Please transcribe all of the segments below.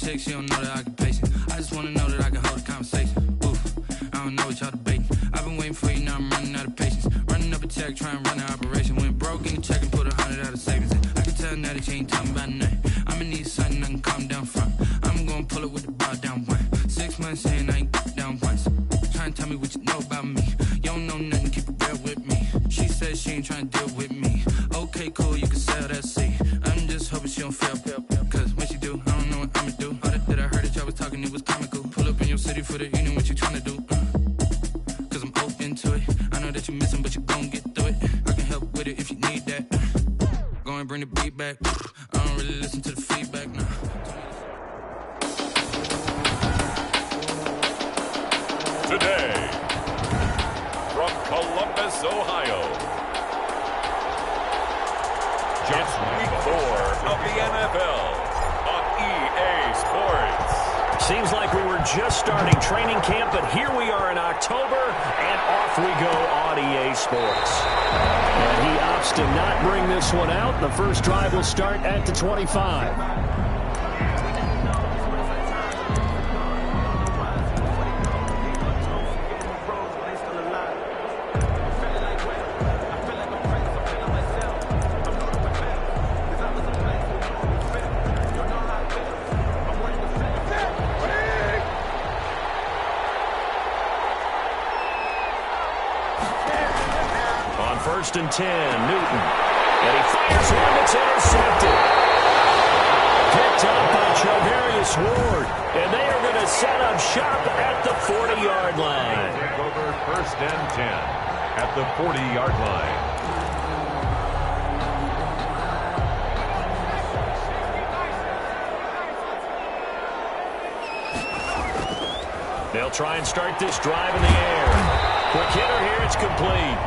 chick, she don't know the occupation. I just wanna know that I can hold a conversation. Oof, I don't know what y'all debating. I've been waiting for you, now I'm running out of patience. Running up a check, trying to run an operation. Went broke in the check and put 100 out of savings in. I can tell now that you ain't talking about nothing. I'ma need something I can calm down from. I'm gonna pull it with the bar down one. 6 months in, I ain't down once. Trying to tell me what you know about me. You don't know nothing, keep it real with me. She said she ain't trying to deal with me. Okay, cool, you can sell that seat. I'm just hoping she don't fail. Cause when she do, I don't know what I'ma do. All that I heard that y'all was talking, it was comical. Pull up in your city for the evening, what you trying to do? Cause I'm open to it. I know that you missing, but you gon' get through it. I can help with it if you need that. Go and bring the beat back. I don't really listen to the feedback now. Today, from Columbus, Ohio, it's week 4 of the NFL on EA Sports. Seems like we were just starting training camp, but here we are in October, and off we go on EA Sports. And he opts to not bring this one out. The first drive will start at the 25. First and 10, Newton. And he fires one that's intercepted. Picked up by Charvarius Ward. And they are going to set up shop at the 40-yard line. Take over first and 10 at the 40-yard line. They'll try and start this drive in the air. Quick hitter here, it's complete.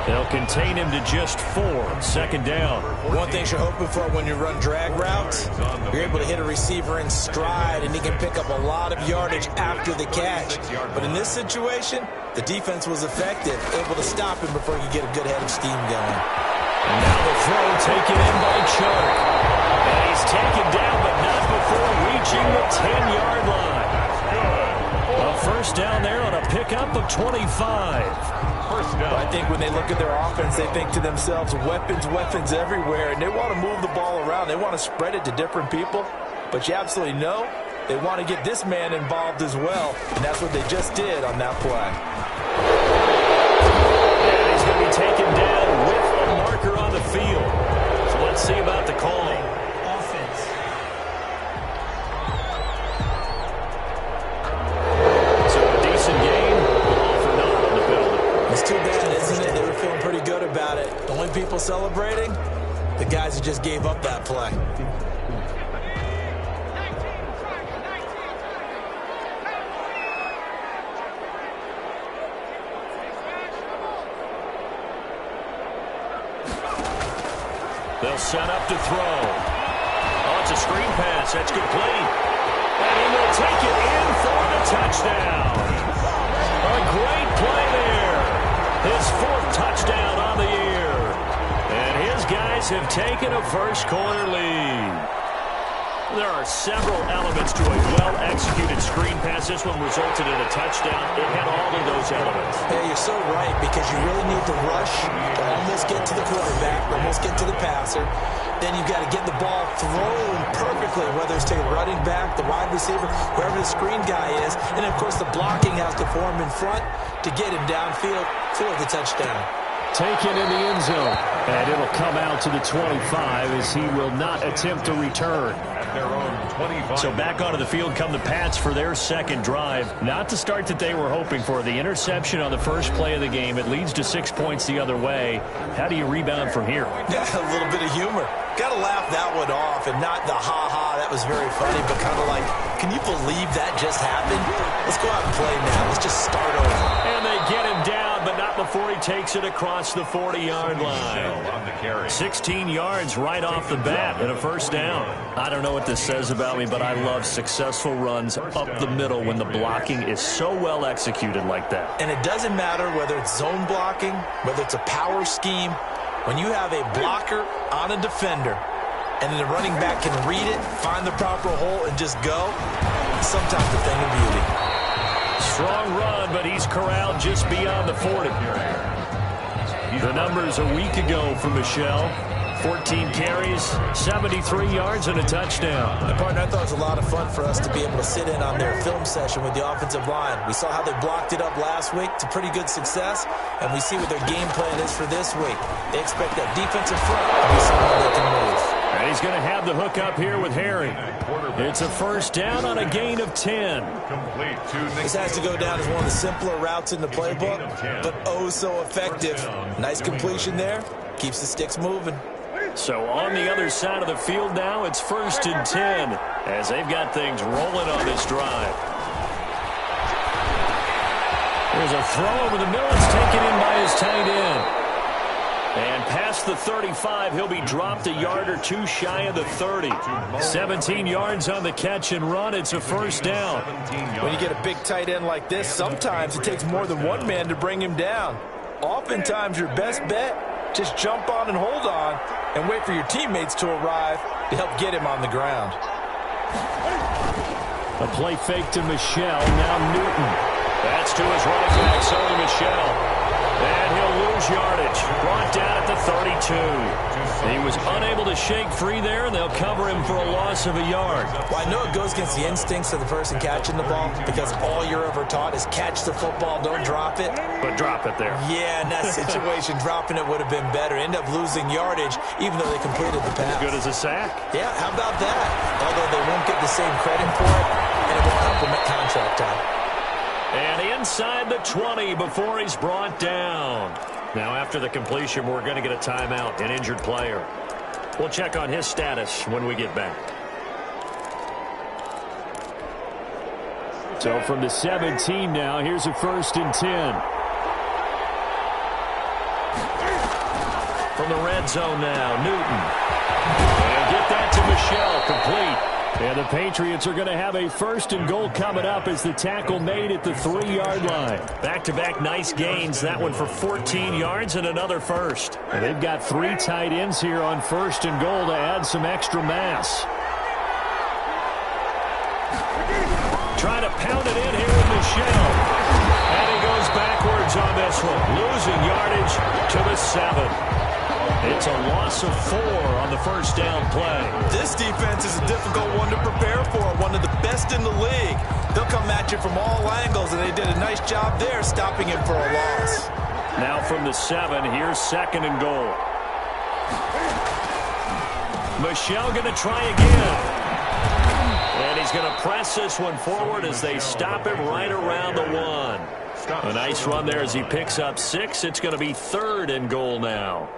They'll contain him to just 4. Second down. One thing you're hoping for when you run drag routes, you're able to hit a receiver in stride, and he can pick up a lot of yardage after the catch. But in this situation, the defense was effective, able to stop him before he could get a good head of steam going. And now the throw taken in by Chark. And he's taken down, but not before reaching the 10-yard line. A first down there on a pickup of 25. I think when they look at their offense, they think to themselves, weapons everywhere, and they want to move the ball around. They want to spread it to different people, but you absolutely know they want to get this man involved as well, and that's what they just did on that play. And he's going to be taken down with a marker on the field. So let's see about the call. It's too bad, isn't it? They were feeling pretty good about it. The only people celebrating, the guys who just gave up that play. They'll set up to throw. Oh, it's a screen pass. That's complete. And he will take it in for the touchdown. A great play there. His 4th touchdown on the year. And his guys have taken a first-quarter lead. There are several elements to a well-executed screen pass. This one resulted in a touchdown. It had all of those elements. Hey, you're so right, because you really need to rush to almost get to the quarterback, almost get to the passer. Then you've got to get the ball thrown perfectly, whether it's to the running back, the wide receiver, wherever the screen guy is. And, of course, the blocking has to form in front to get him downfield for the touchdown. Taken in the end zone. And it'll come out to the 25 as he will not attempt to return. At their own 25. So back onto the field come the Pats for their second drive. Not the start that they were hoping for. The interception on the first play of the game. It leads to 6 points the other way. How do you rebound from here? Yeah, a little bit of humor. Got to laugh that one off, and not the ha-ha, that was very funny, but kind of like, can you believe that just happened? Let's go out and play now. Let's just start over. And they get him down, but not before he takes it across the 40-yard line. 16 yards right off the bat and a first down. I don't know what this says about me, but I love successful runs up the middle when the blocking is so well executed like that. And it doesn't matter whether it's zone blocking, whether it's a power scheme. When you have a blocker on a defender, and then the running back can read it, find the proper hole, and just go, sometimes a thing of beauty. Strong run, but he's corralled just beyond the 40. The numbers a week ago for Michel. 14 carries, 73 yards, and a touchdown. And partner, I thought it was a lot of fun for us to be able to sit in on their film session with the offensive line. We saw how they blocked it up last week to pretty good success, and we see what their game plan is for this week. They expect that defensive front to be someone that can move. And he's going to have the hook up here with Harry. It's a first down on a gain of 10. This has to go down as one of the simpler routes in the playbook, but oh so effective. Nice completion there. Keeps the sticks moving. So on the other side of the field now, it's 1st and 10 as they've got things rolling on this drive. There's a throw over the middle. It's taken in by his tight end. And past the 35, he'll be dropped a yard or two shy of the 30. 17 yards on the catch and run. It's a first down. When you get a big tight end like this, sometimes it takes more than one man to bring him down. Oftentimes, your best bet, just jump on and hold on and wait for your teammates to arrive to help get him on the ground. A play fake to Michel. Now Newton. That's to his running back, Sony Michel. And he'll lose yardage. Brought down at the 32. He was unable to shake free there, and they'll cover him for a loss of a yard. Well, I know it goes against the instincts of the person catching the ball because all you're ever taught is catch the football, don't drop it. But drop it there. Yeah, in that situation, dropping it would have been better. End up losing yardage, even though they completed the pass. Good as a sack. Yeah, how about that? Although they won't get the same credit for it, and it won't help them at contract time. And inside the 20 before he's brought down. Now after the completion, we're going to get a timeout, an injured player. We'll check on his status when we get back. So from the 17 now, here's a 1st and 10. From the red zone now, Newton. And get that to Michel, complete. And the Patriots are going to have a 1st and goal coming up as the tackle made at the 3-yard line. Back-to-back nice gains. That one for 14 yards and another first. And they've got 3 tight ends here on 1st and goal to add some extra mass. Trying to pound it in here with Michel. And he goes backwards on this one. Losing yardage to the 7. It's a loss of 4 on the first down play. This defense is a difficult one to prepare for, one of the best in the league. They'll come at you from all angles, and they did a nice job there stopping him for a loss. Now from the 7, here's 2nd and goal. Michel going to try again. And he's going to press this one forward as they stop him right around the 1. A nice run there as he picks up 6. It's going to be 3rd and goal now.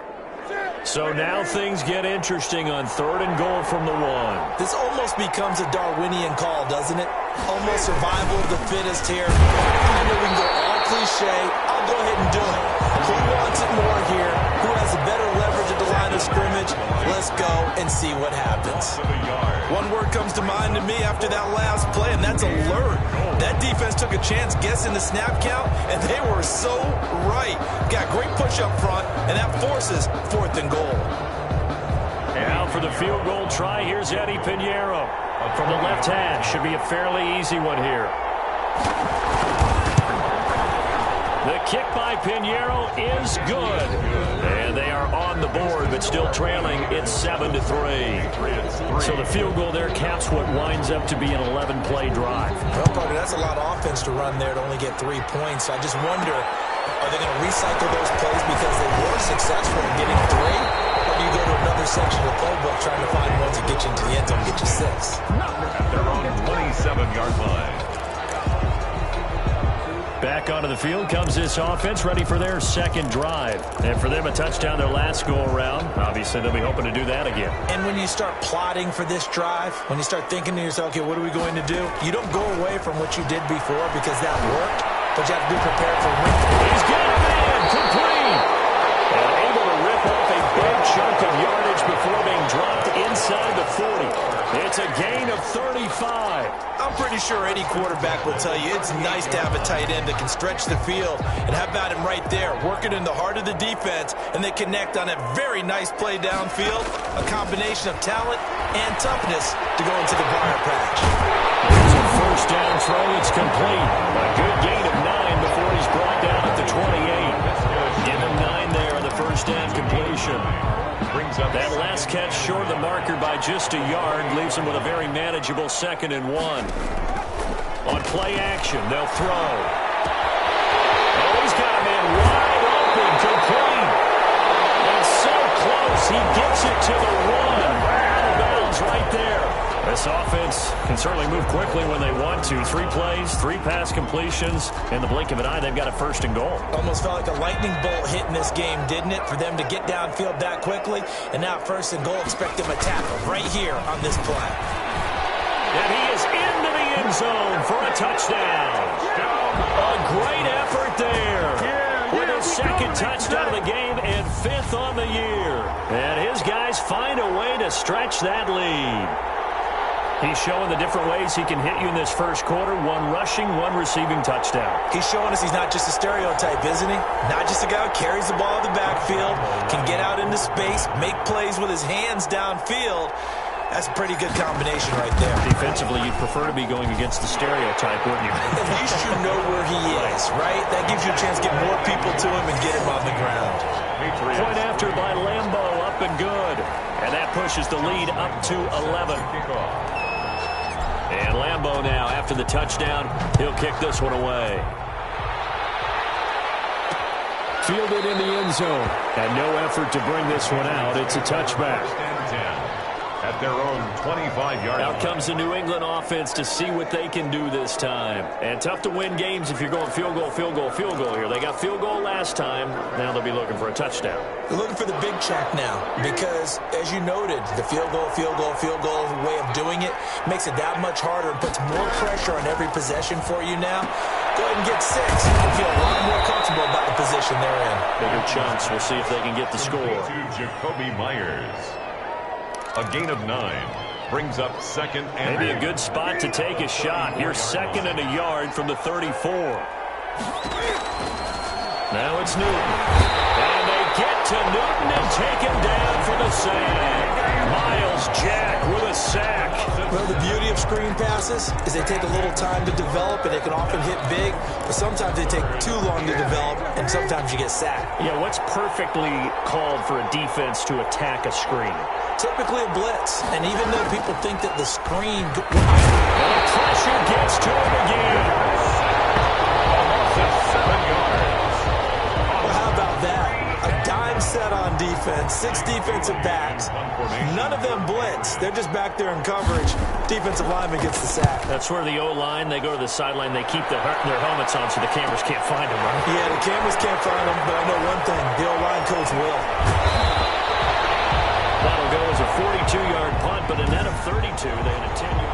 So now things get interesting on 3rd and goal from the 1. This almost becomes a Darwinian call, doesn't it? Almost survival of the fittest here. I know we can go all cliche. I'll go ahead and do it. Who wants it more here? Who has a better leverage at the line of scrimmage? Let's go and see what happens. One word comes to mind to me after that last play, and that's alert. That defense took a chance guessing the snap count, and they were so right. Got great push up front, and that forces 4th and goal. Now for the field goal try, here's Eddie Pinheiro. From the left hash, should be a fairly easy one here. The kick by Pinheiro is good. And they are on the board, but still trailing. It's 7-3. So the field goal there caps what winds up to be an 11-play drive. Well, partner, that's a lot of offense to run there to only get 3 points. So I just wonder, are they going to recycle those plays because they were successful in getting 3? Or do you go to another section of the playbook trying to find ones that get you into the end zone and get you 6? At their own 27-yard line. Back onto the field comes this offense, ready for their 2nd drive. And for them, a touchdown their last go-around. Obviously, they'll be hoping to do that again. And when you start plotting for this drive, when you start thinking to yourself, okay, what are we going to do? You don't go away from what you did before because that worked, but you have to be prepared for winning. He's got it in, complete. And able to rip off a Big chunk of yardage before being dropped inside the 40. It's a gain of 35. I'm pretty sure any quarterback will tell you it's nice to have a tight end that can stretch the field. And how about him right there, working in the heart of the defense, and they connect on a very nice play downfield, a combination of talent and toughness to go into the briar patch. Here's a first down throw. It's complete. A good gain of 9 before he's brought down at the 28. Give him 9 there on the first down completion. That last catch short of the marker by just a yard leaves him with a very manageable 2nd and 1. On play action, they'll throw. Oh, he's got a man wide open, complete. And so close, he gets it to the 1. Out of bounds right there. This offense can certainly move quickly when they want to. 3 plays, 3 pass completions. In the blink of an eye, they've got a 1st and goal. Almost felt like a lightning bolt hit in this game, didn't it? For them to get downfield that quickly. And now 1st and goal, expect them to tackle right here on this play. And he is into the end zone for a touchdown. A great effort there. With his 2nd touchdown of the game and 5th on the year. And his guys find a way to stretch that lead. He's showing the different ways he can hit you in this first quarter. 1 rushing, 1 receiving touchdown. He's showing us he's not just a stereotype, isn't he? Not just a guy who carries the ball in the backfield, can get out into space, make plays with his hands downfield. That's a pretty good combination right there. Defensively, you'd prefer to be going against the stereotype, wouldn't you? At least you know where he is, right? That gives you a chance to get more people to him and get him on the ground. Point after by Lambo, up and good. And that pushes the lead up to 11. And Lambo now, after the touchdown, he'll kick this one away. Fielded in the end zone. And no effort to bring this one out. It's a touchback. At their own 25-yard line. Out comes the New England offense to see what they can do this time. And tough to win games if you're going field goal, field goal, field goal here. They got field goal last time. Now they'll be looking for a touchdown. They're looking for the big check now because, as you noted, the field goal way of doing it makes it that much harder and puts more pressure on every possession for you now. Go ahead and get 6 and feel a lot more comfortable about the position they're in. Bigger chunks. We'll see if they can get the score. To Jacoby Myers. A gain of 9 brings up 2nd and maybe a good spot to take a shot. Here's 2nd and a yard from the 34. Now it's Newton. And they get to Newton and take him down for the sack. Miles Jack with a sack. Well, the beauty of screen passes is they take a little time to develop, and they can often hit big, but sometimes they take too long to develop, and sometimes you get sacked. Yeah, what's perfectly called for a defense to attack a screen? Typically a blitz, and even though people think that the screen... And the pressure gets to him again. almost 7 yards. Well, how about that? A dime set on defense, 6 defensive backs. None of them blitz. They're just back there in coverage. Defensive lineman gets the sack. That's where the O-line, they go to the sideline, they keep their helmets on so the cameras can't find them, right? Yeah, the cameras can't find them, but I know one thing. The O-line coach will. That'll go as a 42-yard punt, but a net of 32. They had a 10-yard.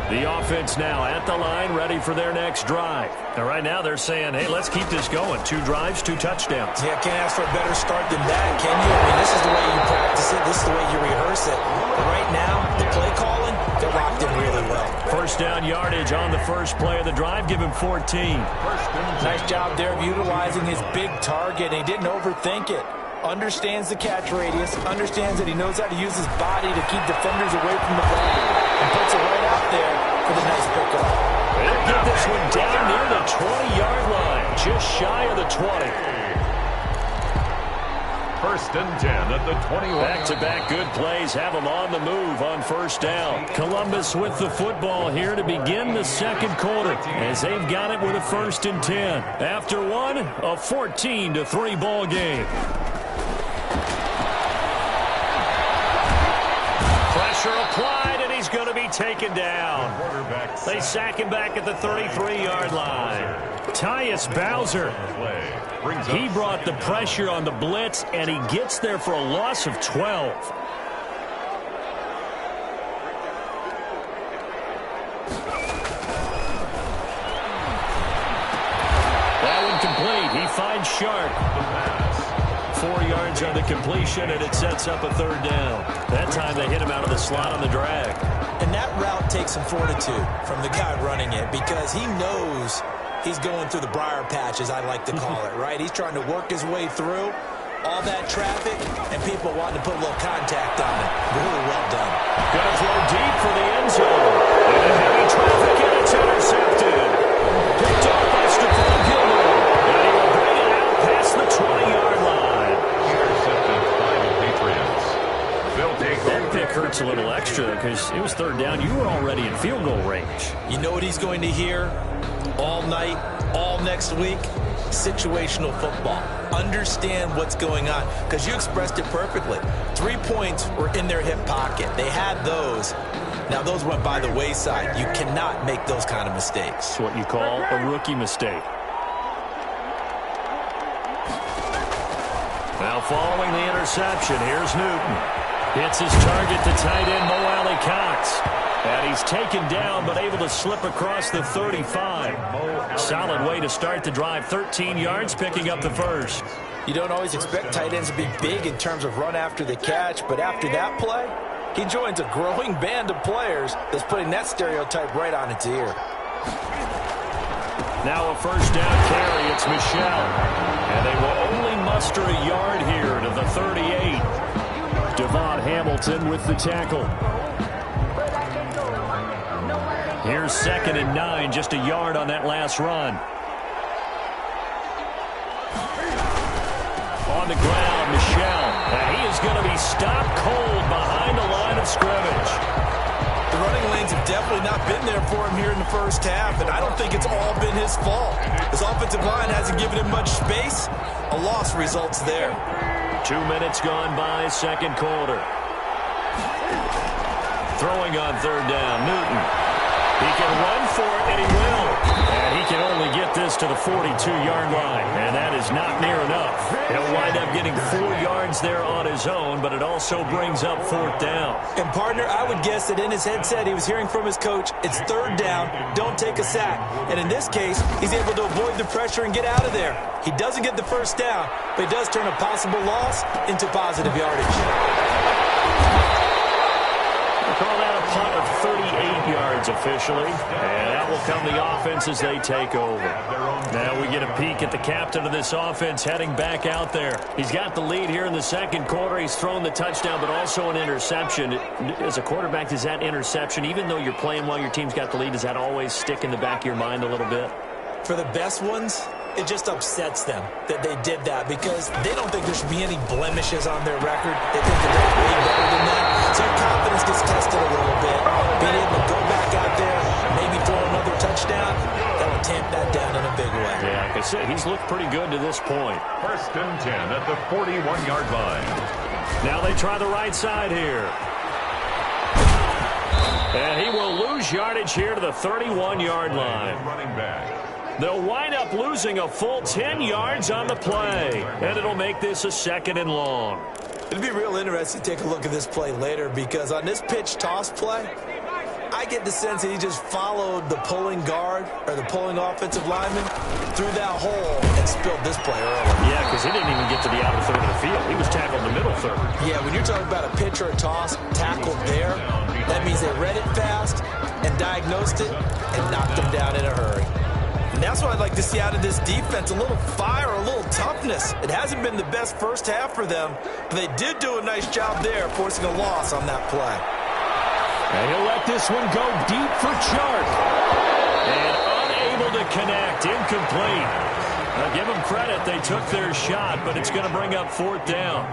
The offense now at the line, ready for their next drive. And right now they're saying, hey, let's keep this going. 2 drives, 2 touchdowns. Yeah, can't ask for a better start than that, can you? I mean, this is the way you practice it. This is the way you rehearse it. But right now, the play calling, they're locked in really well. First down yardage on the first play of the drive. Give him 14. Nice job there of utilizing his big target. He didn't overthink it. Understands the catch radius. Understands that he knows how to use his body to keep defenders away from the ball. And puts it right out there for the nice pickup. They'll get this one down near the 20-yard line. Just shy of the 20. 1st and 10 at the 21. Back-to-back good plays have them on the move on first down. Columbus with the football here to begin the second quarter as they've got it with a 1st and 10. After one, a 14-3 ball game. Pressure applied, and he's going to be taken down. They sack him back at the 33-yard line. Tyus Bowser. He brought the pressure on the blitz, and he gets there for a loss of 12. finds Sharp. 4 yards on the completion, and it sets up a 3rd down. That time they hit him out of the slot on the drag. And that route takes some fortitude from the guy running it because he knows he's going through the briar patch, as I like to call it, right? He's trying to work his way through all that traffic, and people wanting to put a little contact on it. Really well done. Gonna throw deep for the end zone. And heavy traffic, and it's intercepted. Picked off by Stephon Gilmore. And he will bring it out past the 20-yard line. Intercepted by the Patriots. They'll take That pick hurts a little extra because it was 3rd down. You were already in field goal range. You know what he's going to hear all night, all next week? Situational football. Understand what's going on, because you expressed it perfectly. 3 points were in their hip pocket. They had those. Now those went by the wayside. You cannot make those kind of mistakes. It's what you call a rookie mistake. Now following the interception, here's Newton. Hits his target, the tight end, Mo Alley-Cox. And he's taken down, but able to slip across the 35. Solid way to start the drive. 13 yards, picking up the first. You don't always expect tight ends to be big in terms of run after the catch, but after that play, he joins a growing band of players that's putting that stereotype right on its ear. Now a 1st down carry. It's Michel. And they will only muster a yard here to the 38. Devon Hamilton with the tackle. Here's 2nd and 9, just a yard on that last run. On the ground, Michel. And he is going to be stopped cold behind the line of scrimmage. The running lanes have definitely not been there for him here in the first half, and I don't think it's all been his fault. His offensive line hasn't given him much space. A loss results there. 2 minutes gone by, 2nd quarter. Throwing on 3rd down, Newton. He can run for it, and he will. And he can only get this to the 42-yard line, and that is not near enough. He'll wind up getting 4 yards there on his own, but it also brings up 4th down. And, partner, I would guess that in his headset he was hearing from his coach, it's 3rd down, don't take a sack. And in this case, he's able to avoid the pressure and get out of there. He doesn't get the 1st down, but he does turn a possible loss into positive yardage. Call that a punt of 38 yards officially, and that will come the offense as they take over. Now we get a peek at the captain of this offense heading back out there. He's got the lead here in the 2nd quarter. He's thrown the touchdown, but also an interception. As a quarterback, does that interception, even though you're playing while your team's got the lead, does that always stick in the back of your mind a little bit? For the best ones, it just upsets them that they did that because they don't think there should be any blemishes on their record. They think that they're way better than that. So their confidence gets tested a little bit. Being able to go back out there, maybe throw another touchdown, that will tamp that down in a big way. Yeah, like I said, he's looked pretty good to this point. 1st and 10 at the 41-yard line. Now they try the right side here. And he will lose yardage here to the 31-yard line. Running back. They'll wind up losing a full 10 yards on the play, and it'll make this a 2nd and long. It'll be real interesting to take a look at this play later because on this pitch toss play, I get the sense that he just followed the pulling guard or the pulling offensive lineman through that hole and spilled this play early. Yeah, because he didn't even get to the outer third of the field. He was tackled in the middle third. Yeah, when you're talking about a pitch or a toss tackled there, that means they read it fast and diagnosed it and knocked him down in a hurry. And that's what I'd like to see out of this defense, a little fire, a little toughness. It hasn't been the best first half for them, but they did do a nice job there, forcing a loss on that play. And he'll let this one go deep for Chark. And unable to connect, incomplete. Now give them credit, they took their shot, but it's going to bring up 4th down.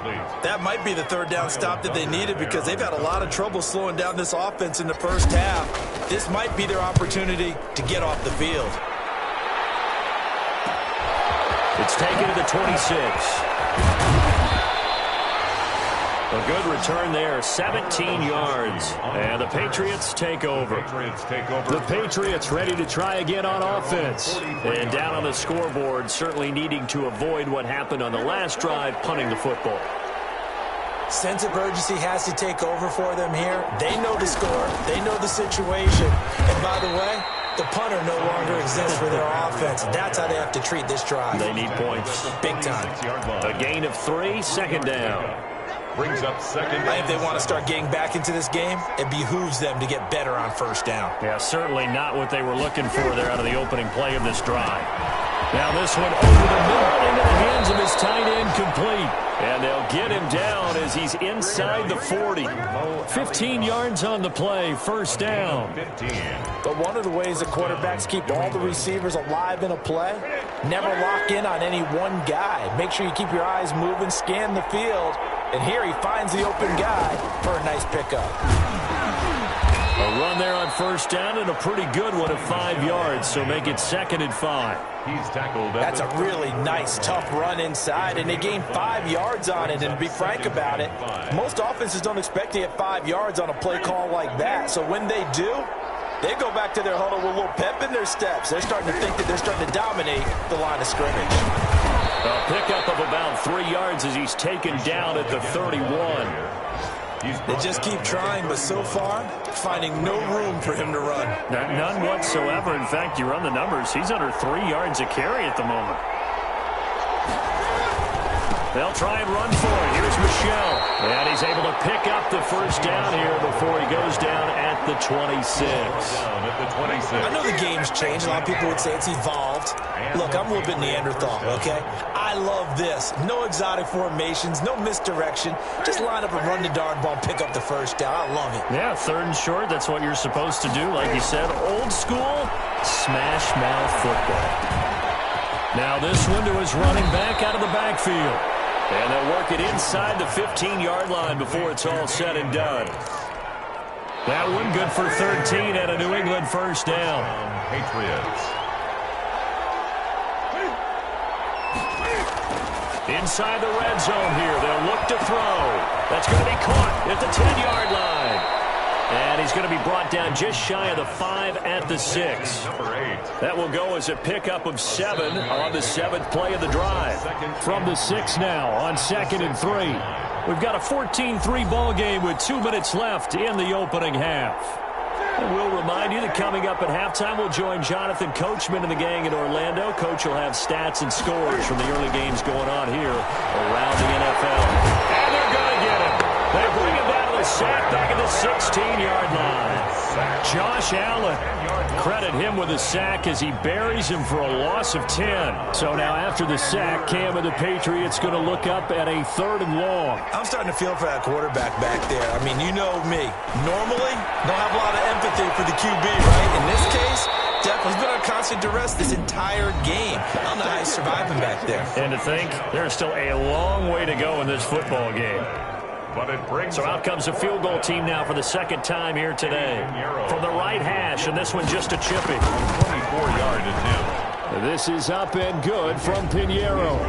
That might be the 3rd down stop that they needed because they've had a lot of trouble slowing down this offense in the first half. This might be their opportunity to get off the field. It's taken to the 26. A good return there, 17 yards. And the Patriots take over. The Patriots ready to try again on offense. And down on the scoreboard, certainly needing to avoid what happened on the last drive, punting the football. Sense of urgency has to take over for them here. They know the score. They know the situation. And by the way, The punter no longer exists for their offense. That's how they have to treat this drive. They need points. Big time. A gain of 3, second down. Brings up second. I think if they want to start getting back into this game, it behooves them to get better on first down. Yeah, certainly not what they were looking for there out of the opening play of this drive. Now this one over the middle into the hands of his tight end, complete. And they'll get him down as he's inside the 40. 15 yards on the play, first down. But one of the ways that quarterbacks keep all the receivers alive in a play, never lock in on any one guy. Make sure you keep your eyes moving, scan the field. And here he finds the open guy for a nice pickup. A run there on first down and a pretty good one of 5 yards, so make it 2nd and 5. He's tackled. That's a really nice, tough run inside, and they gained 5 yards on it. And to be frank about it, most offenses don't expect to get 5 yards on a play call like that. So when they do, they go back to their huddle with a little pep in their steps. They're starting to think that they're starting to dominate the line of scrimmage. A pickup of about 3 yards as he's taken down at the 31. They just keep trying, but so far, finding no room for him to run. None whatsoever. In fact, you run the numbers. He's under 3 yards a carry at the moment. They'll try and run for it. Here's Michel. And he's able to pick up the first down here before he goes down at the 26. I know the game's changed. A lot of people would say it's evolved. Look, I'm a little bit Neanderthal, okay? I love this. No exotic formations, no misdirection. Just line up and run the darn ball, pick up the first down. I love it. Yeah, 3rd and short. That's what you're supposed to do. Like you said, old school, smash mouth football. Now this one to his running back out of the backfield. And they'll work it inside the 15-yard line before it's all said and done. That one good for 13 and a New England first down. Patriots. Inside the red zone here. They'll look to throw. That's going to be caught at the 10-yard line. And he's going to be brought down just shy of the 5 at the 6. Number 8. That will go as a pickup of 7 on the 7th play of the drive. From the 6 now on 2nd and 3. We've got a 14-3 ball game with 2 minutes left in the opening half. And we'll remind you that coming up at halftime, we'll join Jonathan Coachman and the gang in Orlando. Coach will have stats and scores from the early games going on here around the NFL. And they're going to get him. They bring him down to the sack back at the 16-yard line. Josh Allen, credit him with a sack as he buries him for a loss of 10. So now after the sack, Cam and the Patriots going to look up at a 3rd and long. I'm starting to feel for that quarterback back there. I mean, you know me. Normally, don't have a lot of empathy for the QB, right? In this case, Definitely been on constant duress this entire game. I don't know how he's surviving back there. And to think, there's still a long way to go in this football game. But it brings so out comes a field goal team now for the second time here today. From the right hash, and this one just a chippy. 24-yard attempt. This is up and good from Pinheiro.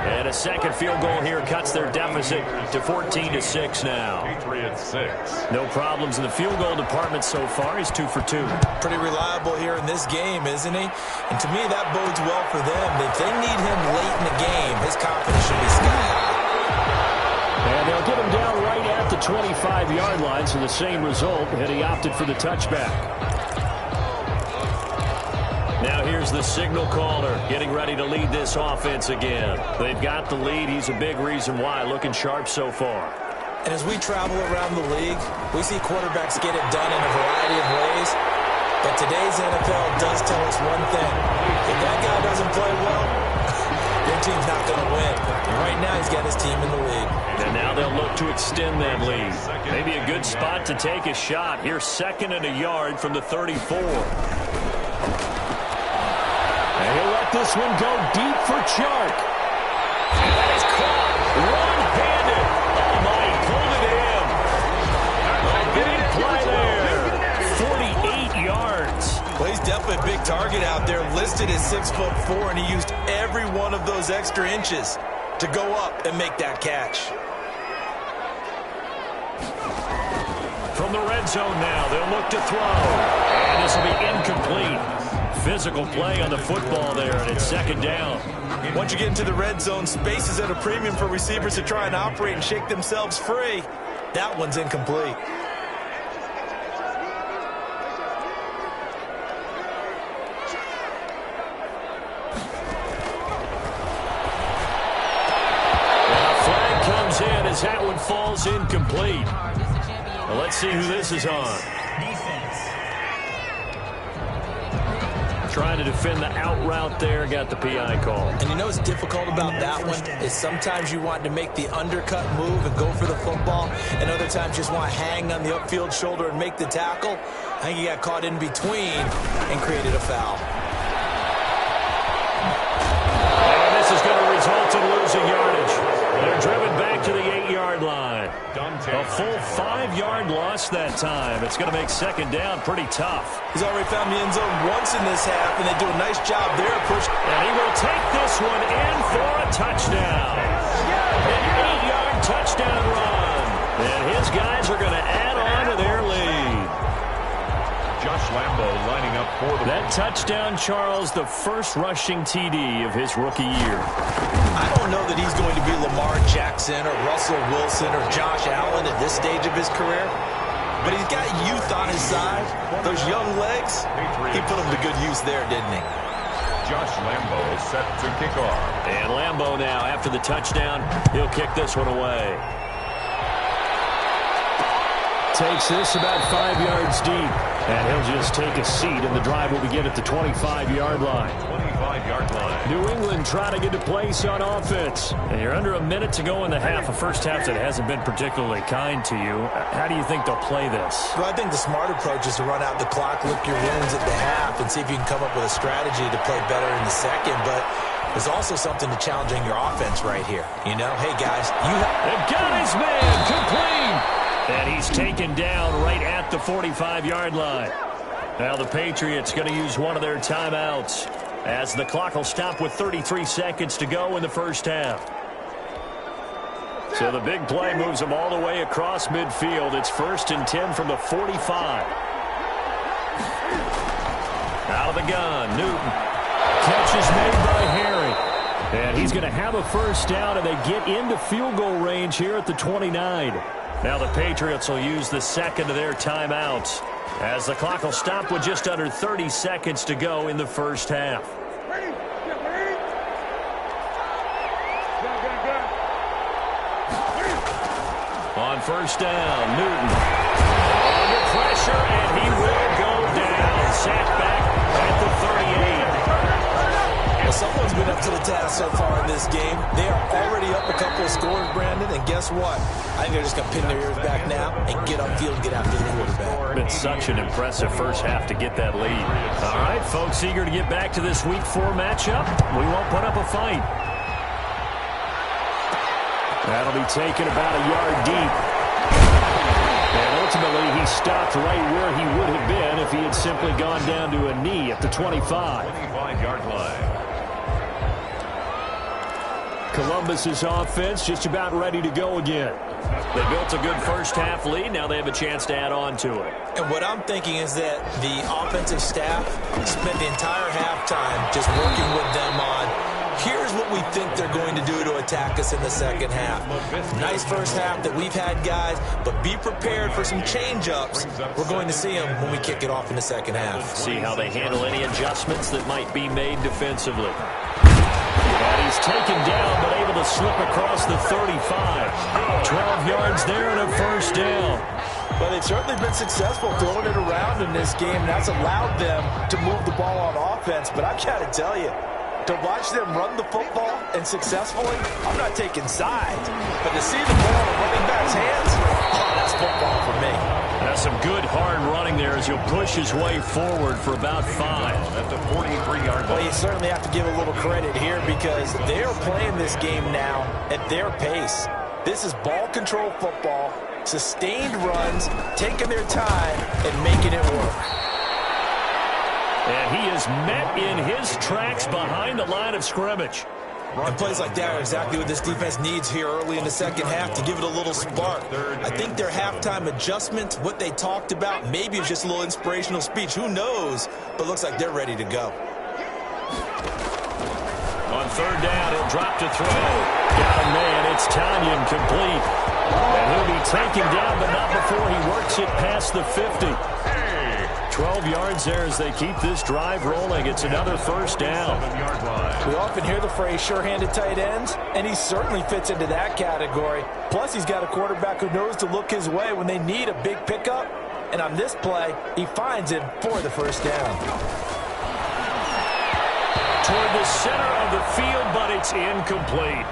And a second field goal here cuts their deficit to 14-6 now. Patriots 6. No problems in the field goal department so far. He's 2 for 2. Pretty reliable here in this game, isn't he? And to me, that bodes well for them. If they need him late in the game, his confidence should be sky high. And they'll get him down right at the 25-yard line, so the same result, and he opted for the touchback. Now here's the signal caller getting ready to lead this offense again. They've got the lead. He's a big reason why, looking sharp so far. And as we travel around the league, we see quarterbacks get it done in a variety of ways. But today's NFL does tell us one thing. If that guy doesn't play well, their team's not going to win. And right now, he's got his team in the lead. And now they'll look to extend that lead. Maybe a good spot to take a shot. Here's 2nd and a yard from the 34. And he'll let this one go deep for Chark. And that is caught one-handed. Oh, my, he pulled it in. Big play there. 48 yards. Well, he's definitely a big target out there, listed as 6'4", and he used every one of those extra inches to go up and make that catch. From the red zone now, they'll look to throw. And this will be incomplete. Physical play on the football there, and it's 2nd down. Once you get into the red zone, space is at a premium for receivers to try and operate and shake themselves free. That one's incomplete. falls incomplete. Well, let's see who this is on. Trying to defend the out route there, got the PI call. And you know what's difficult about that one is sometimes you want to make the undercut move and go for the football, and other times you just want to hang on the upfield shoulder and make the tackle. I think he got caught in between and created a foul. And this is going to result in losing yardage. They're driven back to the 8-yard line. A full 5-yard loss that time. It's going to make second down pretty tough. He's already found the end zone once in this half, and they do a nice job there. And he will take this one in for a touchdown. An 8-yard touchdown run. And his guys are going to add on to their lead. Josh Lambo lining up for that touchdown, Charles, the first rushing TD of his rookie year. I don't know that he's going to be Lamar Jackson or Russell Wilson or Josh Allen at this stage of his career, but he's got youth on his side. Those young legs, he put them to good use there, didn't he? Josh Lambo is set to kick off. And Lambo now, after the touchdown, he'll kick this one away. Takes this about 5 yards deep. And he'll just take a seat, and the drive will begin at the 25-yard line. 25-yard line. New England trying to get to place on offense. And you're under a minute to go in the half, a first half that hasn't been particularly kind to you. How do you think they'll play this? Well, I think the smart approach is to run out the clock, lick your wounds at the half, and see if you can come up with a strategy to play better in the second. But there's also something to challenging your offense right here. You know, hey, guys, you have... They've got his man complete. And he's taken down right at the 45-yard line. Now the Patriots going to use one of their timeouts as the clock will stop with 33 seconds to go in the first half. So the big play moves them all the way across midfield. It's 1st and 10 from the 45. Out of the gun, Newton. Catch is made by Harry. And he's going to have a first down, and they get into field goal range here at the 29. Now the Patriots will use the second of their timeouts as the clock will stop with just under 30 seconds to go in the first half. On first down, Newton. Under pressure, and he will go down. Sacked back at the 38. Well, someone's been up to the task so far in this game. They are already up a couple of scores, Brandon, and guess what? I think they're just going to pin their ears back now and get upfield and get after the quarterback. It's such an impressive first half to get that lead. All right, folks, eager to get back to this Week 4 matchup. We won't put up a fight. That'll be taken about a yard deep. And ultimately, he stopped right where he would have been if he had simply gone down to a knee at the 25. 25-yard line. Columbus's offense just about ready to go again. They built a good first half lead. Now they have a chance to add on to it. And what I'm thinking is that the offensive staff spent the entire halftime just working with them on, here's what we think they're going to do to attack us in the second half. Nice first half that we've had, guys, but be prepared for some change-ups. We're going to see them when we kick it off in the second half. See how they handle any adjustments that might be made defensively. And he's taken down, but able to slip across the 35. 12 yards there and a first down. Well, they've certainly been successful throwing it around in this game. That's allowed them to move the ball on offense. But I've got to tell you, to watch them run the football and successfully, I'm not taking sides. But to see the ball in the running back's hands, oh, that's football for me. That's some good hard running there as he'll push his way forward for about 5. That's a 43-yard line. Well, you certainly have to give a little credit here because they are playing this game now at their pace. This is ball control football, sustained runs, taking their time and making it work. And he is met in his tracks behind the line of scrimmage. And plays like that are exactly what this defense needs here early in the second half to give it a little spark. I think their halftime adjustment, what they talked about, maybe it's just a little inspirational speech. Who knows? But looks like they're ready to go. On third down, he'll drop to throw. Got a man. It's Tanyan complete. And he'll be taken down, but not before he works it past the 50. 12 yards there as they keep this drive rolling. It's another first down. We often hear the phrase sure-handed tight ends, and he certainly fits into that category. Plus, he's got a quarterback who knows to look his way when they need a big pickup. And on this play, he finds it for the first down. Toward the center of the field, but it's incomplete.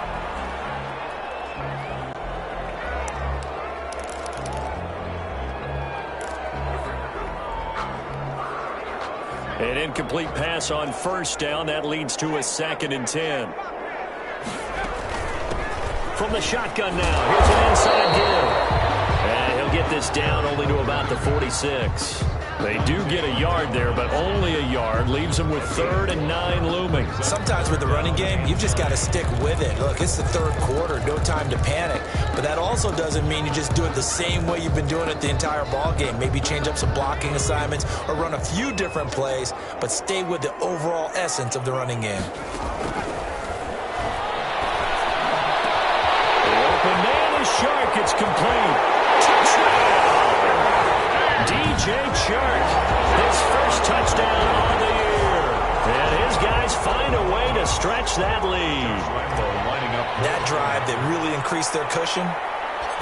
An incomplete pass on first down. That leads to a 2nd and 10. From the shotgun now. Here's an inside give. And he'll get this down only to about the 46. They do get a yard there, but only a yard. Leaves them with 3rd and 9 looming. Sometimes with the running game, you've just got to stick with it. Look, it's the 3rd quarter, no time to panic. But that also doesn't mean you just do it the same way you've been doing it the entire ball game. Maybe change up some blocking assignments or run a few different plays, but stay with the overall essence of the running game. The open man is Chark. It's complete. Touchdown! DJ Chark, his first touchdown on the year. And his guys find a way to stretch that lead. That drive that really increased their cushion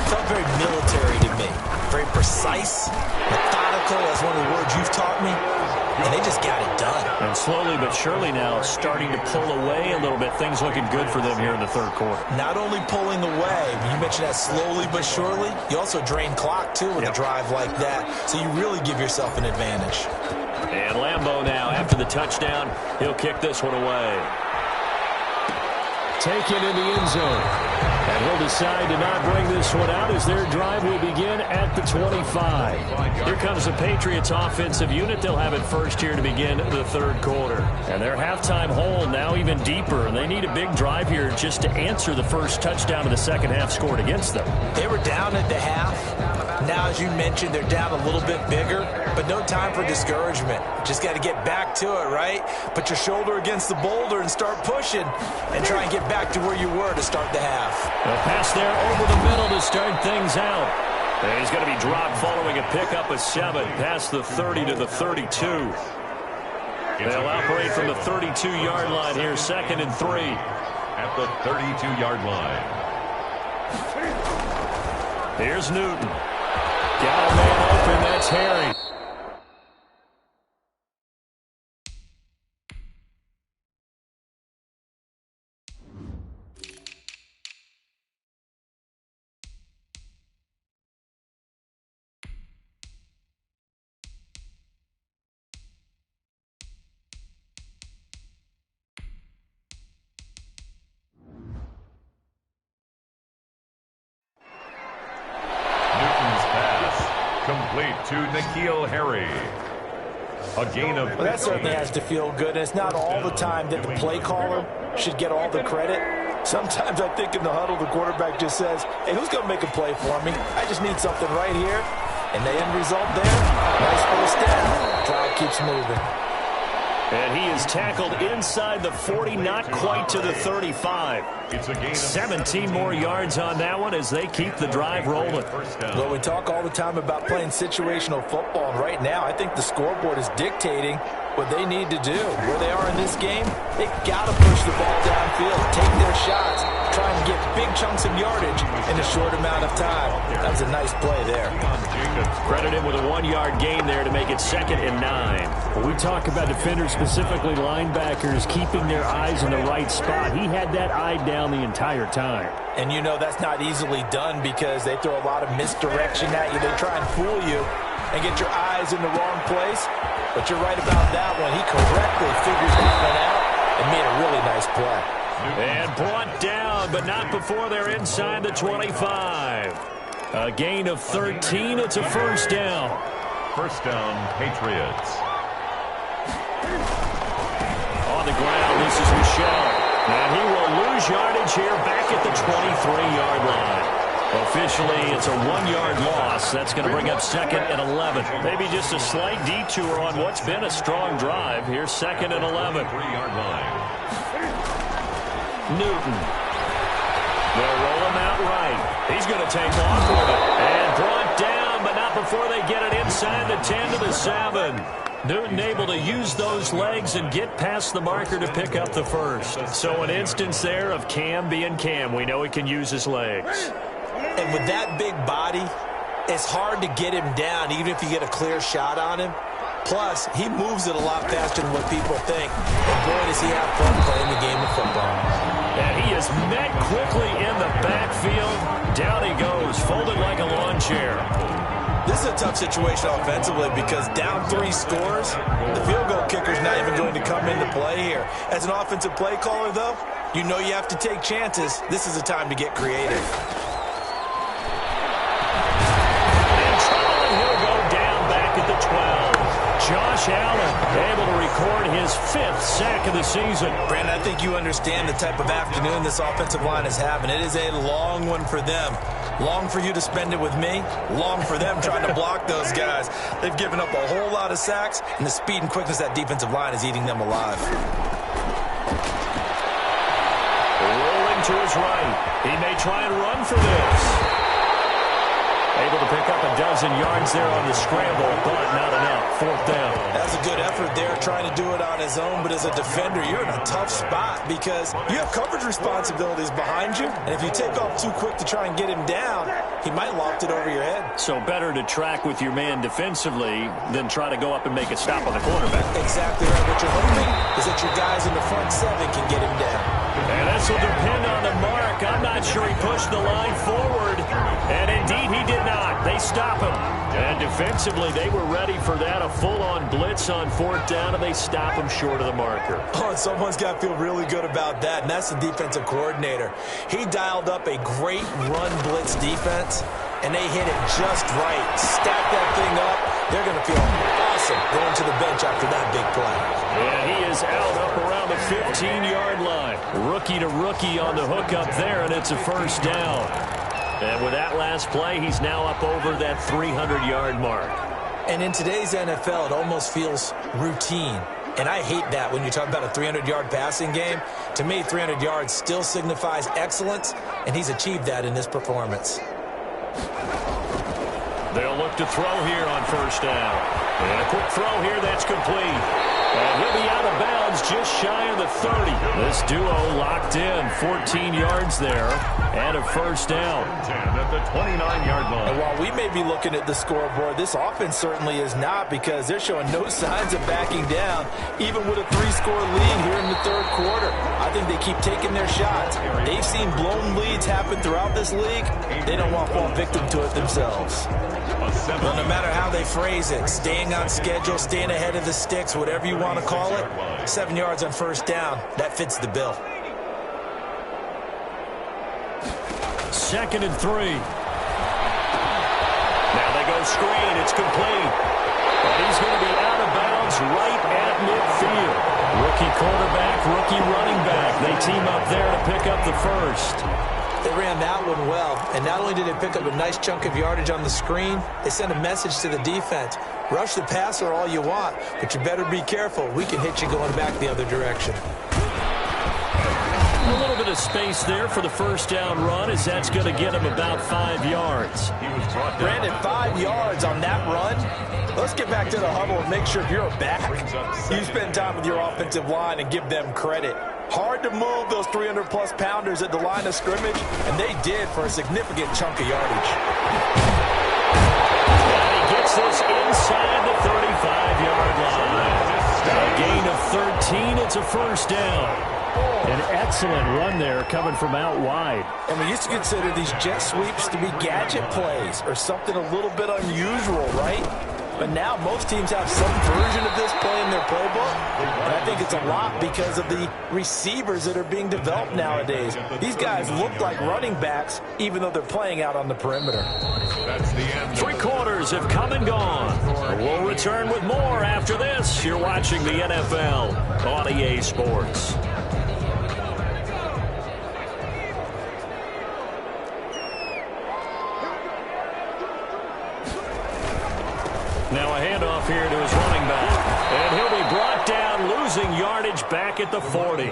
felt very military to me. Very precise, methodical, as one of the words you've taught me. And they just got it done. And slowly but surely now starting to pull away a little bit. Things looking good for them here in the 3rd quarter. Not only pulling away, you mentioned that slowly but surely, you also drain clock too with a drive like that. So you really give yourself an advantage. And Lambeau now, after the touchdown, he'll kick this one away. Taken in the end zone. And he'll decide to not bring this one out as their drive will begin at the 25. Here comes the Patriots offensive unit. They'll have it first here to begin the 3rd quarter. And their halftime hole now even deeper. And they need a big drive here just to answer the first touchdown of the second half scored against them. They were down at the half. Now, as you mentioned, they're down a little bit bigger, but no time for discouragement. Just got to get back to it, right? Put your shoulder against the boulder and start pushing and try and get back to where you were to start the half. A pass there over the middle to start things out. And he's going to be dropped following a pickup of 7 past the 30 to the 32. They'll operate from the 32-yard line here, 2nd and 3. At the 32-yard line. Here's Newton. Got a man open, that's Harry. Complete to N'Keal Harry. A gain of 15. Well, that certainly has to feel good. And it's not all the time that the play caller should get all the credit. Sometimes I think in the huddle, the quarterback just says, hey, who's going to make a play for me? I just need something right here. And the end result there, nice first down. Drive keeps moving. And he is tackled inside the 40, not quite to the 35. It's a gain of 17 more yards on that one as they keep the drive rolling. Well, we talk all the time about playing situational football, and right now I think the scoreboard is dictating what they need to do. Where they are in this game, they've got to push the ball downfield, take their shots, try and get big chunks of yardage in a short amount of time. That was a nice play there. Credit him with a 1-yard gain there to make it 2nd and 9. When we talk about defenders, specifically linebackers, keeping their eyes in the right spot, he had that eye down the entire time. And you know that's not easily done because they throw a lot of misdirection at you. They try and fool you and get your eyes in the wrong place. But you're right about that one. He correctly figures that one out and made a really nice play. And brought down, but not before they're inside the 25. A gain of 13. It's a first down. First down, Patriots. On the ground, this is Michel. And he will lose yardage here back at the 23-yard line. Officially, it's a 1-yard loss. That's going to bring up 2nd and 11. Maybe just a slight detour on what's been a strong drive. Here's 2nd and 11. 3-yard line. Newton. They'll roll him out right. He's going to take off with it. And brought down, but not before they get it inside the 10 to the 7. Newton able to use those legs and get past the marker to pick up the first. So an instance there of Cam being Cam. We know he can use his legs. And with that big body, it's hard to get him down, even if you get a clear shot on him. Plus, he moves it a lot faster than what people think. And boy, does he have fun playing the game of football. And he is met quickly in the backfield. Down he goes, folded like a lawn chair. This is a tough situation offensively because down 3 scores, the field goal kicker's not even going to come into play here. As an offensive play caller, though, you know you have to take chances. This is a time to get creative. At the 12. Josh Allen able to record his 5th sack of the season. Brandon, I think you understand the type of afternoon this offensive line is having. It is a long one for them. Long for you to spend it with me. Long for them trying to block those guys. They've given up a whole lot of sacks, and the speed and quickness of that defensive line is eating them alive. Rolling to his right. He may try and run for this. Able to pick up a dozen yards there on the scramble, but not enough. 4th down. That's a good effort there, trying to do it on his own. But as a defender, you're in a tough spot because you have coverage responsibilities behind you. And if you take off too quick to try and get him down, he might loft it over your head. So better to track with your man defensively than try to go up and make a stop on the quarterback. Exactly right. What you're hoping is that your guys in the front 7 can get him down. And this will depend on the mark. I'm not sure he pushed the line forward. And indeed, he did not. They stop him. And defensively, they were ready for that. A full-on blitz on 4th down, and they stop him short of the marker. Oh, and someone's got to feel really good about that, and that's the defensive coordinator. He dialed up a great run blitz defense, and they hit it just right. Stack that thing up. They're going to feel awesome going to the bench after that big play. And he is out up around the 15-yard line. Rookie to rookie on the hook up there, and it's a 1st down. And with that last play, he's now up over that 300-yard mark. And in today's NFL, it almost feels routine. And I hate that when you talk about a 300-yard passing game. To me, 300 yards still signifies excellence, and he's achieved that in this performance. They'll look to throw here on 1st down. And a quick throw here that's complete. And he'll be out of bounds just shy of the 30. This duo locked in. 14 yards there and a 1st down. 10 at the 29-yard line. And while we may be looking at the scoreboard, this offense certainly is not, because they're showing no signs of backing down, even with a 3-score lead here in the 3rd quarter. I think they keep taking their shots. They've seen blown leads happen throughout this league. They don't want to fall victim to it themselves. Well, no matter how they phrase it, staying on schedule, staying ahead of the sticks, whatever you want to call it, 7 yards on 1st down, that fits the bill. 2nd and 3. Now they go screen. It's complete. And he's going to be out of bounds right at midfield. Rookie quarterback, rookie running back. They team up there to pick up the 1st. They ran that one well, and not only did they pick up a nice chunk of yardage on the screen, they sent a message to the defense. Rush the passer all you want, but you better be careful. We can hit you going back the other direction. A little bit of space there for the 1st down run, as that's going to get him about 5 yards. Brandon, 5 yards on that run. Let's get back to the huddle and make sure if you're a back, you spend time with your offensive line and give them credit. Hard to move those 300-plus pounders at the line of scrimmage, and they did for a significant chunk of yardage. And he gets this inside the 35-yard line. A gain of 13. It's a 1st down. An excellent run there coming from out wide. And we used to consider these jet sweeps to be gadget plays or something a little bit unusual, right? But now most teams have some version of this play in their playbook. And I think it's a lot because of the receivers that are being developed nowadays. These guys look like running backs even though they're playing out on the perimeter. That's the end. 3 quarters have come and gone. We'll return with more after this. You're watching the NFL on EA Sports. Now a handoff here to his running back. And he'll be brought down, losing losing yardage back at the 40.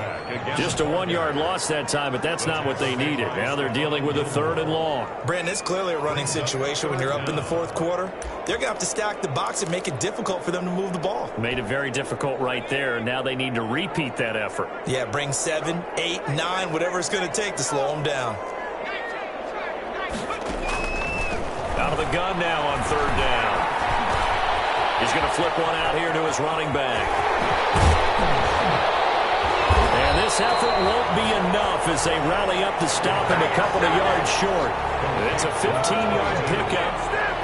Just a 1-yard loss that time, but that's not what they needed. Now they're dealing with a 3rd and long. Brandon, it's clearly a running situation when you're up in the 4th quarter. They're going to have to stack the box and make it difficult for them to move the ball. Made it very difficult right there. Now they need to repeat that effort. Yeah, bring 7, 8, 9, whatever it's going to take to slow them down. Out of the gun now on 3rd down. He's going to flip one out here to his running back. And this effort won't be enough as they rally up to stop him a couple of yards short. It's a 15-yard pickup,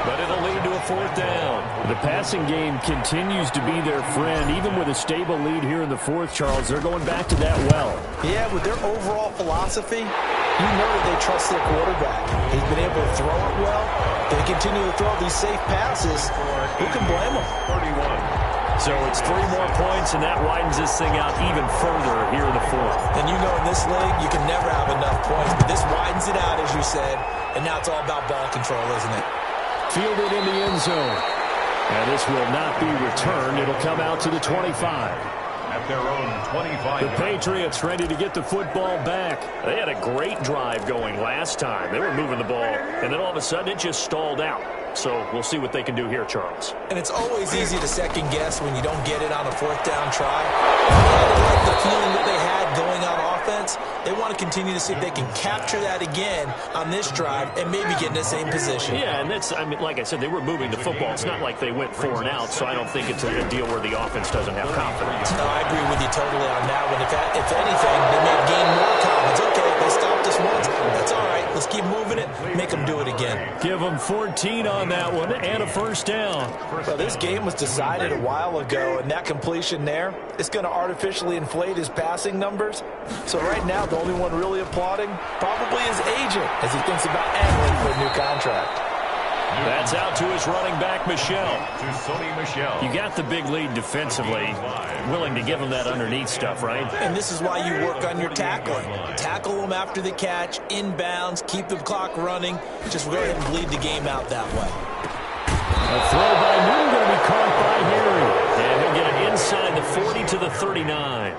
but it'll lead to a 4th down. The passing game continues to be their friend. Even with a stable lead here in the 4th, Charles, they're going back to that well. Yeah, with their overall philosophy, you know that they trust their quarterback. He's been able to throw it well. They continue to throw these safe passes. Who can blame them? 31. So it's 3 more points, and that widens this thing out even further here in the 4th. And you know in this league, you can never have enough points. But this widens it out, as you said. And now it's all about ball control, isn't it? Fielded in the end zone. And this will not be returned. It'll come out to the 25. At their own 25. The Patriots ready to get the football back. They had a great drive going last time. They were moving the ball, and then all of a sudden it just stalled out. So we'll see what they can do here, Charles. And it's always easy to second guess when you don't get it on a 4th down try. They like the feeling that they had going on offense. They want to continue to see if they can capture that again on this drive and maybe get in the same position. Yeah, and that's, I mean, like I said, they were moving the football. It's not like they went 4 and out, so I don't think it's a deal where the offense doesn't have confidence. No, I agree with you totally on that one. If anything, they may gain more confidence. Okay, they stopped us once. That's all right. Let's keep moving it. Make them do it again. Give them 14 on that one and a 1st down. Well, this game was decided a while ago, and that completion there is going to artificially inflate his passing numbers. So right now, the only one really applauding probably his agent as he thinks about angling for a new contract. That's out to his running back, Michel. To Sony Michel. You got the big lead defensively. Willing to give him that underneath stuff, right? And this is why you work on your tackling. Tackle them after the catch, inbounds, keep the clock running. Just go ahead and bleed the game out that way. A throw by Newton going to be caught by Harry. And he'll get it inside the 40 to the 39.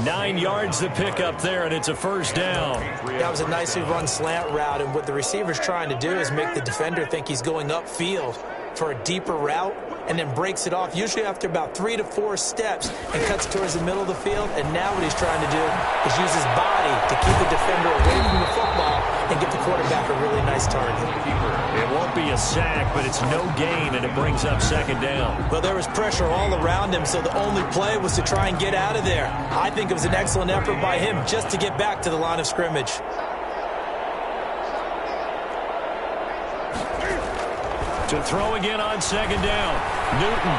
9 yards to pick up there, and it's a 1st down. That was a nicely run slant route, and what the receiver's trying to do is make the defender think he's going upfield for a deeper route, and then breaks it off, usually after about 3 to 4 steps, and cuts towards the middle of the field. And now what he's trying to do is use his body to keep the defender away from the football and get the quarterback a really nice target. It won't be a sack, but it's no gain, and it brings up 2nd down. Well, there was pressure all around him, so the only play was to try and get out of there. I think it was an excellent effort by him just to get back to the line of scrimmage. To throw again on 2nd down. Newton.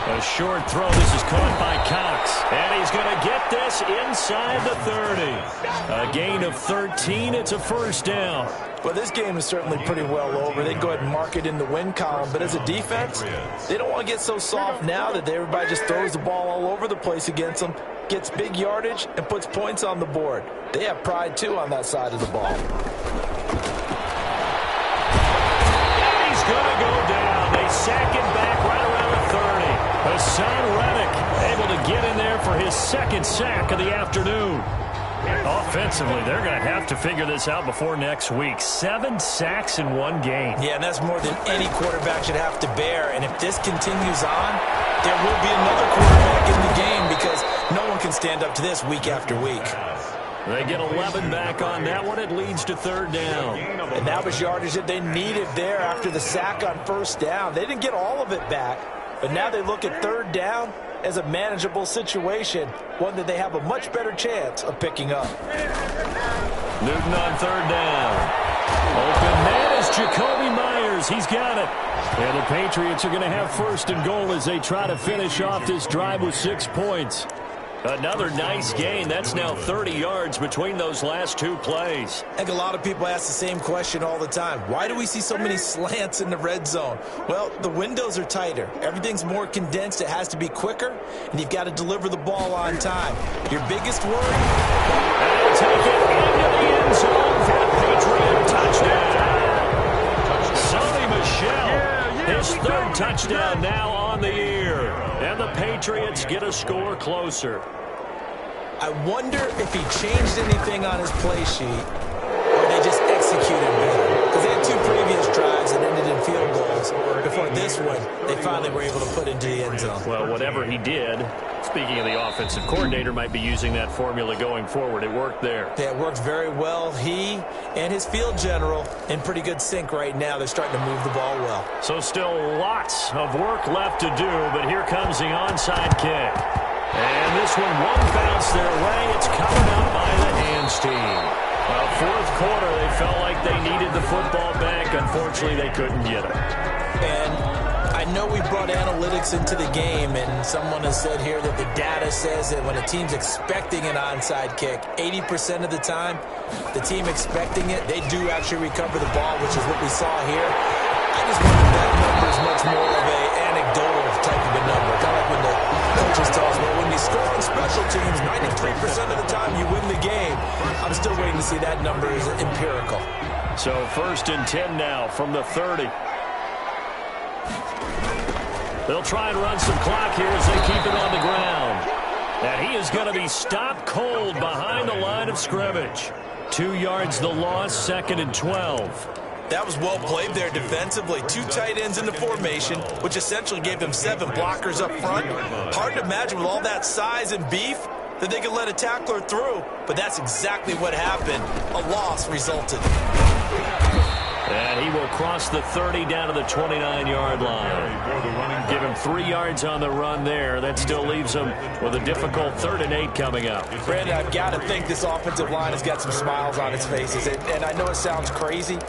A short throw. This is caught by Cox. And he's going to get this inside the 30. A gain of 13. It's a 1st down. Well, this game is certainly pretty well over. They go ahead and mark it in the win column. But as a defense, they don't want to get so soft now that everybody just throws the ball all over the place against them, gets big yardage, and puts points on the board. They have pride, too, on that side of the ball. Going to go down. They sack him back right around the 30. Hassan Reddick able to get in there for his 2nd sack of the afternoon. Offensively, they're going to have to figure this out before next week. 7 sacks in 1 game. Yeah, and that's more than any quarterback should have to bear. And if this continues on, there will be another quarterback in the game because no one can stand up to this week after week. They get 11 back on that one. It leads to 3rd down. And that was yardage that they needed there after the sack on 1st down. They didn't get all of it back, but now they look at 3rd down as a manageable situation, one that they have a much better chance of picking up. Newton on 3rd down. Open man is Jacoby Myers. He's got it. And the Patriots are going to have 1st and goal as they try to finish off this drive with 6 points. Another nice gain. That's now 30 yards between those last 2 plays. I think a lot of people ask the same question all the time. Why do we see so many slants in the red zone? Well, the windows are tighter. Everything's more condensed. It has to be quicker, and you've got to deliver the ball on time. Your biggest worry? And take it into the end zone for the Patriot touchdown. Sony Michel, his 3rd touchdown now on the year. And the Patriots get a score closer. I wonder if he changed anything on his play sheet or they just executed better. Because they had 2 previous drives that ended in field goals. Before this one, they finally were able to put into the end zone. Well, whatever he did, speaking of the offensive coordinator, might be using that formula going forward. It worked there. Yeah, it worked very well. He and his field general in pretty good sync right now. They're starting to move the ball well. So still lots of work left to do, but here comes the onside kick. And this one won't bounce their way. It's coming out by the hands team. Well, fourth quarter, they felt like they needed the football back. Unfortunately, they couldn't get it. And I know we brought analytics into the game, and someone has said here that the data says that when a team's expecting an onside kick, 80% of the time, the team expecting it, they do actually recover the ball, which is what we saw here. I just wonder if that number is much more of an anecdotal type of a number. Kind of like when the coaches tell us, well, when you score on special teams, 93% of the time you win the game. I'm still waiting to see that number is empirical. So 1st and 10 now from the 30. They'll try and run some clock here as they keep it on the ground. And he is going to be stopped cold behind the line of scrimmage. 2 yards the loss, 2nd and 12. That was well played there defensively. 2 tight ends in the formation, which essentially gave them 7 blockers up front. Hard to imagine with all that size and beef that they could let a tackler through. But that's exactly what happened. A loss resulted. And he will cross the 30 down to the 29-yard line. Give him 3 yards on the run there. That still leaves him with a difficult 3rd and 8 coming up. Brandon, I've got to think this offensive line has got some smiles on its faces. And I know it sounds crazy,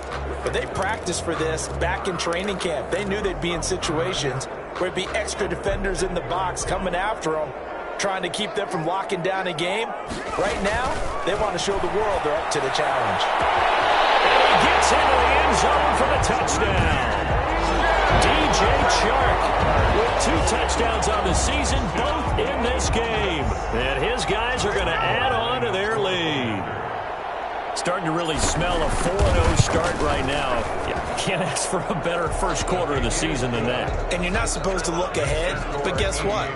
but they practiced for this back in training camp. They knew they'd be in situations where it'd be extra defenders in the box coming after them, trying to keep them from locking down a game. Right now, they want to show the world they're up to the challenge. And he gets into the end zone for the touchdown. DJ Chark with 2 touchdowns on the season, both in this game. And his guys are going to add on to their lead. Starting to really smell a 4-0 start right now. Yeah, can't ask for a better first quarter of the season than that. And you're not supposed to look ahead, but guess what?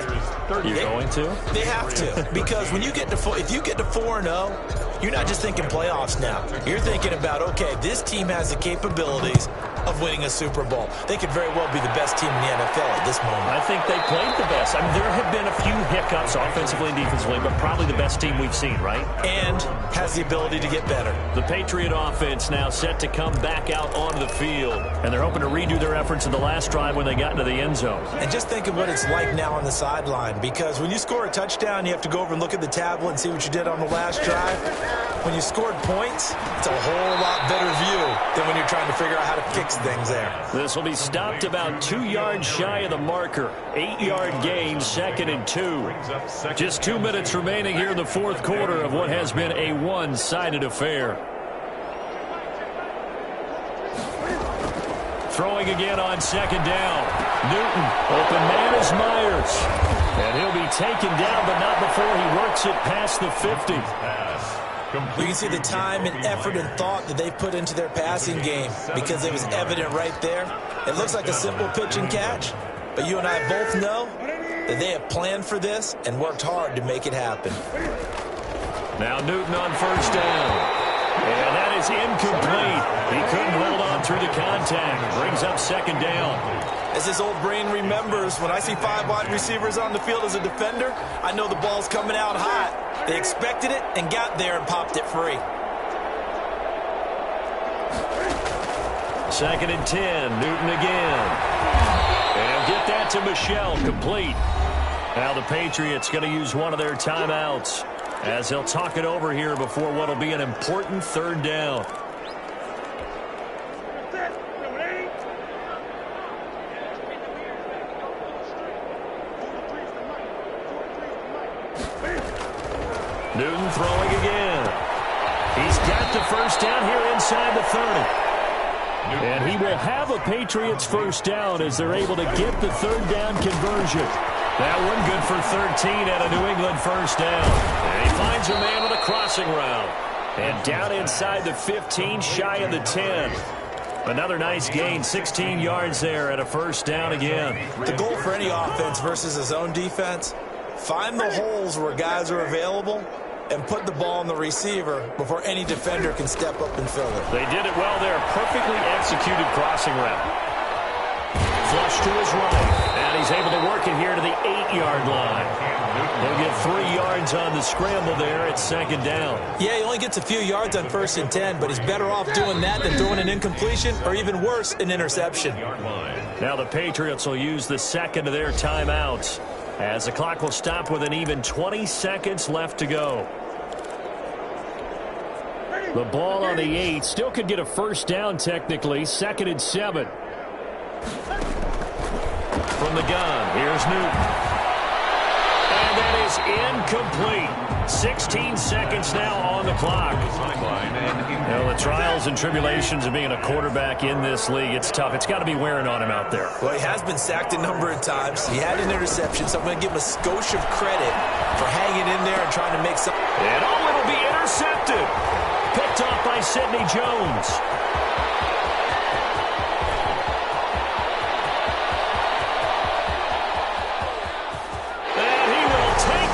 You're going to? They have to, because when you get to if you get to 4-0, you're not just thinking playoffs now. You're thinking about, okay, this team has the capabilities of winning a Super Bowl. They could very well be the best team in the NFL at this moment. I think they played the best. I mean, there have been a few hiccups offensively and defensively, but probably the best team we've seen, right? And has the ability to get better. The Patriot offense now set to come back out onto the field, and they're hoping to redo their efforts in the last drive when they got into the end zone. And just think of what it's like now on the sideline, because when you score a touchdown, you have to go over and look at the tablet and see what you did on the last drive. When you scored points, it's a whole lot better view than when you're trying to figure out how to fix things there. This will be stopped about 2 yards shy of the marker. 8-yard gain, 2nd and 2. Just 2 minutes remaining here in the fourth quarter of what has been a one-sided affair. Throwing again on 2nd down. Newton, open man is Myers. And he'll be taken down, but not before he works it past the 50. You can see the time and effort and thought that they put into their passing game, because it was evident right there. It looks like a simple pitch and catch, but you and I both know that they have planned for this and worked hard to make it happen. Now Newton on 1st down. And that is incomplete. He couldn't hold on through the contact. Brings up 2nd down. As his old brain remembers, when I see 5 wide receivers on the field as a defender, I know the ball's coming out hot. They expected it and got there and popped it free. 2nd and 10. Newton again. And get that to Michel. Complete. Now the Patriots going to use one of their timeouts as they'll talk it over here before what will be an important 3rd down. Newton throwing again. He's got the 1st down here inside the 30. And he will have a Patriots 1st down as they're able to get the 3rd down conversion. That one good for 13 at a New England 1st down. And he finds a man with a crossing route. And down inside the 15, shy of the 10. Another nice gain, 16 yards there and a first down again. The goal for any offense versus his own defense, find the holes where guys are available and put the ball on the receiver before any defender can step up and fill it. They did it well there. Perfectly executed crossing route. Flush to his right, and he's able to work it here to the 8-yard line. They'll get 3 yards on the scramble there at second down. Yeah, he only gets a few yards on 1st and 10, but he's better off doing that than throwing an incompletion or even worse, an interception. Now the Patriots will use the second of their timeouts as the clock will stop with an even 20 seconds left to go. The ball on the 8 still could get a first down technically. 2nd and 7. From the gun, here's Newton. And that is incomplete. 16 seconds now on the clock. Well, the trials and tribulations of being a quarterback in this league, it's tough. It's got to be wearing on him out there. Well, he has been sacked a number of times. He had an interception, so I'm going to give him a skosh of credit for hanging in there and trying to make something. And it'll be intercepted. Picked off by Sidney Jones.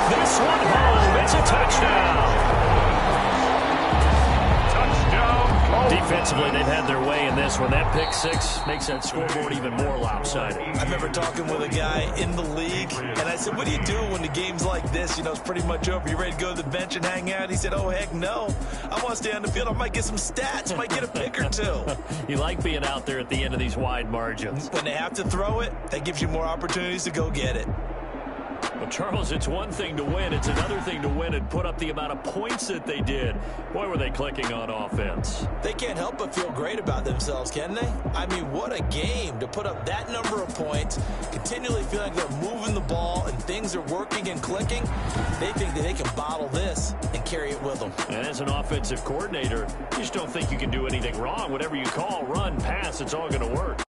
This one home. It's a touchdown. Touchdown. Defensively, they've had their way in this one. That pick six makes that scoreboard even more lopsided. I remember talking with a guy in the league, and I said, what do you do when the game's like this? You know, it's pretty much over. You ready to go to the bench and hang out? He said, oh, heck no. I want to stay on the field. I might get some stats. Might get a pick or two. You like being out there at the end of these wide margins. When they have to throw it, that gives you more opportunities to go get it. Well, Charles, it's one thing to win. It's another thing to win and put up the amount of points that they did. Boy, were they clicking on offense. They can't help but feel great about themselves, can they? I mean, what a game to put up that number of points, continually feel like they're moving the ball and things are working and clicking. They think that they can bottle this and carry it with them. And as an offensive coordinator, you just don't think you can do anything wrong. Whatever you call, run, pass, it's all going to work.